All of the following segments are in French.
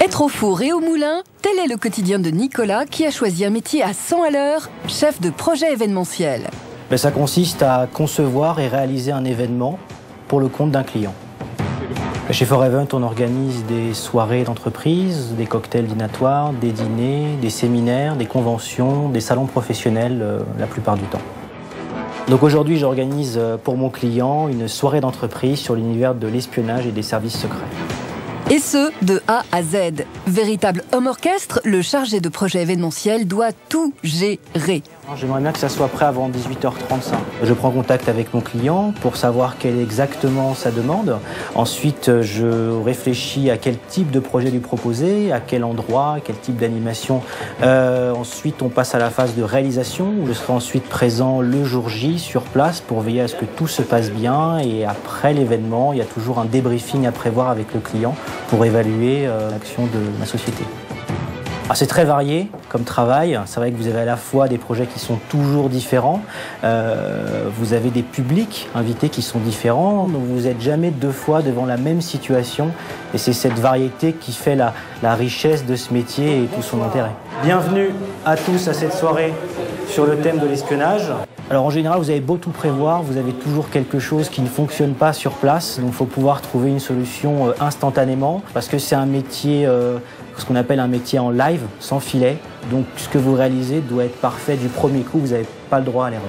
Être au four et au moulin, tel est le quotidien de Nicolas qui a choisi un métier à 100 à l'heure, chef de projet événementiel. Ça consiste à concevoir et réaliser un événement pour le compte d'un client. Chez Forevent, on organise des soirées d'entreprise, des cocktails dînatoires, des dîners, des séminaires, des conventions, des salons professionnels la plupart du temps. Donc aujourd'hui, j'organise pour mon client une soirée d'entreprise sur l'univers de l'espionnage et des services secrets. Et ce, de A à Z. Véritable homme orchestre, le chargé de projet événementiel doit tout gérer. J'aimerais bien que ça soit prêt avant 18h35. Je prends contact avec mon client pour savoir quelle est exactement sa demande. Ensuite, je réfléchis à quel type de projet lui proposer, à quel endroit, quel type d'animation. Ensuite, on passe à la phase de réalisation où je serai ensuite présent le jour J sur place pour veiller à ce que tout se passe bien. Et après l'événement, il y a toujours un débriefing à prévoir avec le client pour évaluer l'action de ma société. C'est très varié comme travail. C'est vrai que vous avez à la fois des projets qui sont toujours différents, vous avez des publics invités qui sont différents, donc vous n'êtes jamais deux fois devant la même situation et c'est cette variété qui fait la richesse de ce métier et tout son intérêt. Bienvenue à tous à cette soirée sur le thème de l'espionnage. Alors en général, vous avez beau tout prévoir, vous avez toujours quelque chose qui ne fonctionne pas sur place, donc il faut pouvoir trouver une solution instantanément parce que c'est un métier ce qu'on appelle un métier en live, sans filet. Donc ce que vous réalisez doit être parfait du premier coup, vous n'avez pas le droit à l'erreur.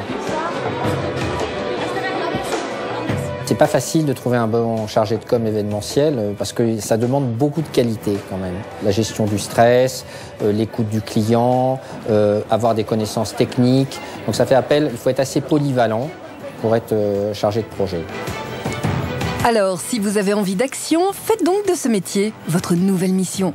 C'est pas facile de trouver un bon chargé de com événementiel parce que ça demande beaucoup de qualité quand même. La gestion du stress, l'écoute du client, avoir des connaissances techniques. Donc ça fait appel, il faut être assez polyvalent pour être chargé de projet. Alors, si vous avez envie d'action, faites donc de ce métier votre nouvelle mission.